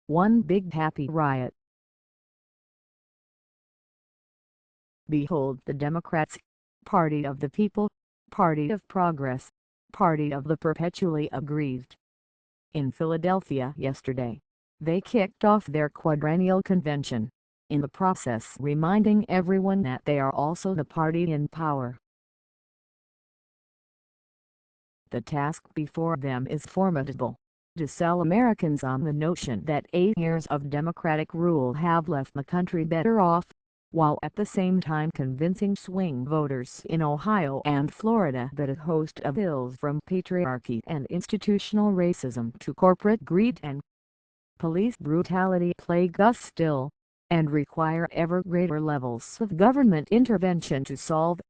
One Big Happy Riot. Behold the Democrats, Party of the People, Party of Progress, Party of the Perpetually Aggrieved. In Philadelphia yesterday, they kicked off their quadrennial convention, in the process reminding everyone that they are also the party in power. The task before them is formidable: to sell Americans on the notion that 8 years of Democratic rule have left the country better off, while at the same time convincing swing voters in Ohio and Florida that a host of ills from patriarchy and institutional racism to corporate greed and police brutality plague us still, and require ever greater levels of government intervention to solve.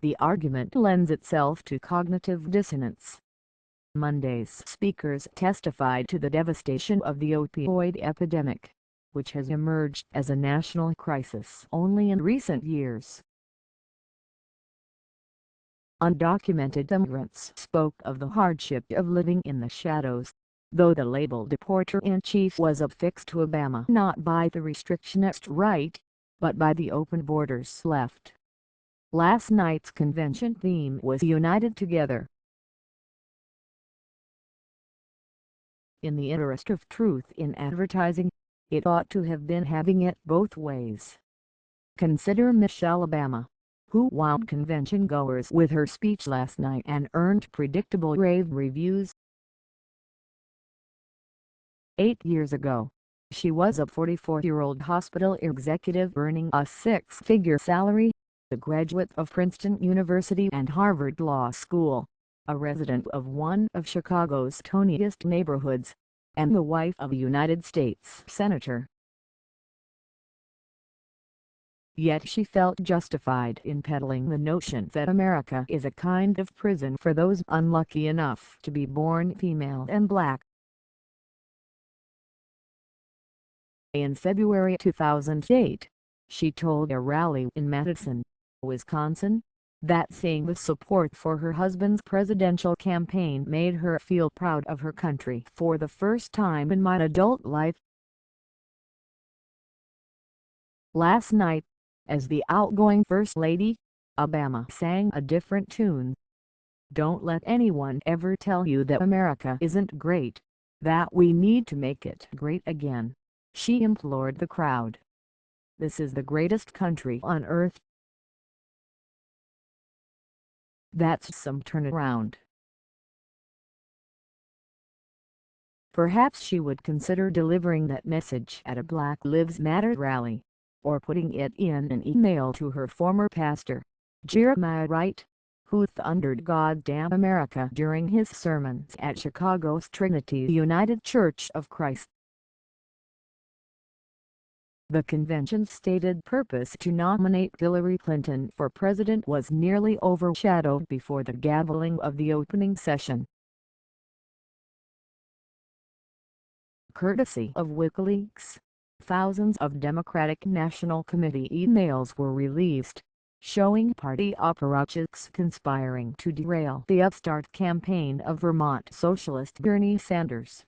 The argument lends itself to cognitive dissonance. Monday's speakers testified to the devastation of the opioid epidemic, which has emerged as a national crisis only in recent years. Undocumented immigrants spoke of the hardship of living in the shadows, though the label deporter-in-chief was affixed to Obama not by the restrictionist right, but by the open borders left. Last night's convention theme was United Together. In the interest of truth in advertising, it ought to have been having it both ways. Consider Michelle Obama, who wowed convention-goers with her speech last night and earned predictable rave reviews. 8 years ago, she was a 44-year-old hospital executive earning a six-figure salary, a graduate of Princeton University and Harvard Law School, a resident of one of Chicago's toniest neighborhoods, and the wife of a United States Senator. Yet she felt justified in peddling the notion that America is a kind of prison for those unlucky enough to be born female and black. In February 2008, she told a rally in Madison, Wisconsin, that seeing the support for her husband's presidential campaign made her feel proud of her country for the first time in my adult life. Last night, as the outgoing First Lady, Obama sang a different tune. "Don't let anyone ever tell you that America isn't great, that we need to make it great again," she implored the crowd. "This is the greatest country on earth." That's some turnaround. Perhaps she would consider delivering that message at a Black Lives Matter rally, or putting it in an email to her former pastor, Jeremiah Wright, who thundered "Goddamn America" during his sermons at Chicago's Trinity United Church of Christ. The convention's stated purpose to nominate Hillary Clinton for president was nearly overshadowed before the gaveling of the opening session. Courtesy of WikiLeaks, thousands of Democratic National Committee emails were released, showing party apparatchiks conspiring to derail the upstart campaign of Vermont socialist Bernie Sanders.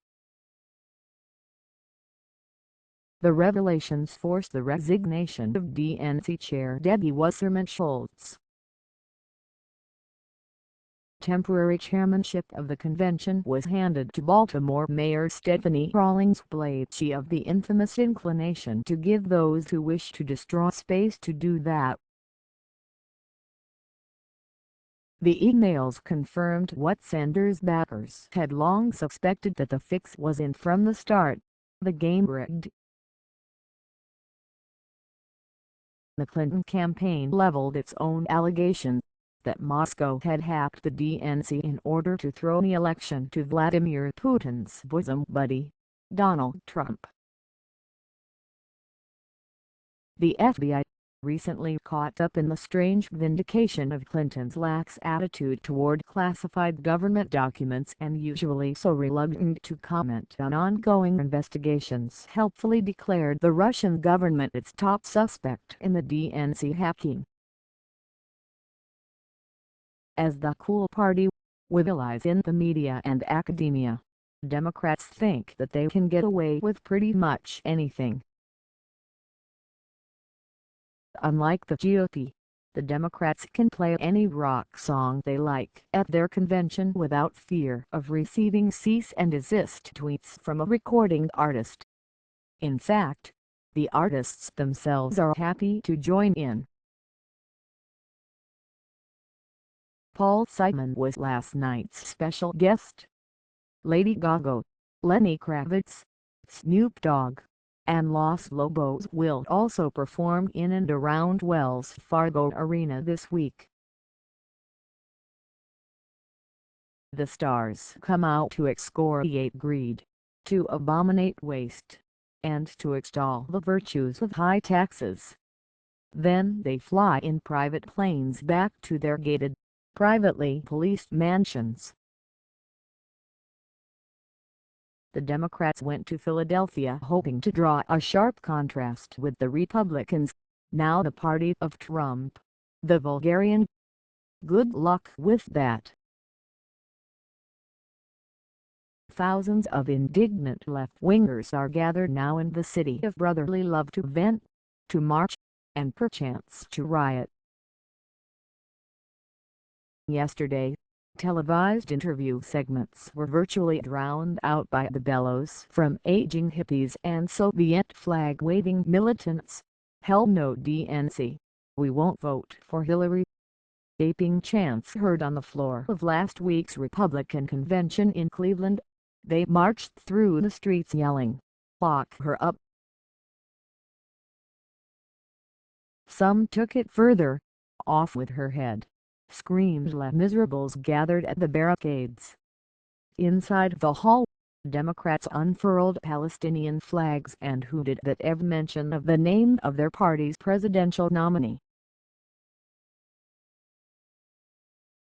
The revelations forced the resignation of DNC Chair Debbie Wasserman-Schultz. Temporary chairmanship of the convention was handed to Baltimore Mayor Stephanie Rawlings-Blaikie of the infamous inclination to give those who wish to destroy space to do that. The emails confirmed what Sanders backers had long suspected, that the fix was in from the start: the game rigged. The Clinton campaign leveled its own allegation that Moscow had hacked the DNC in order to throw the election to Vladimir Putin's bosom buddy, Donald Trump. The FBI recently caught up in the strange vindication of Clinton's lax attitude toward classified government documents, and usually so reluctant to comment on ongoing investigations, helpfully declared the Russian government its top suspect in the DNC hacking. As the cool party, with allies in the media and academia, Democrats think that they can get away with pretty much anything. Unlike the GOP, the Democrats can play any rock song they like at their convention without fear of receiving cease and desist tweets from a recording artist. In fact, the artists themselves are happy to join in. Paul Simon was last night's special guest. Lady Gaga, Lenny Kravitz, Snoop Dogg, and Los Lobos will also perform in and around Wells Fargo Arena this week. The stars come out to excoriate greed, to abominate waste, and to extol the virtues of high taxes. Then they fly in private planes back to their gated, privately policed mansions. The Democrats went to Philadelphia hoping to draw a sharp contrast with the Republicans, now the party of Trump, the vulgarian. Good luck with that. Thousands of indignant left-wingers are gathered now in the city of brotherly love to vent, to march, and perchance to riot. Yesterday, televised interview segments were virtually drowned out by the bellows from aging hippies and Soviet flag-waving militants. Hell no DNC. We won't vote for Hillary. Gaping chants heard on the floor of last week's Republican convention in Cleveland. They marched through the streets yelling, "Lock her up." Some took it further. "Off with her head," screamed Les Miserables gathered at the barricades. Inside the hall, Democrats unfurled Palestinian flags and hooted at every mention of the name of their party's presidential nominee.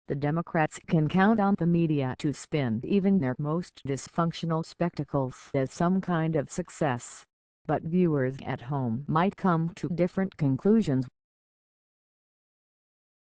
The Democrats can count on the media to spin even their most dysfunctional spectacles as some kind of success, but viewers at home might come to different conclusions.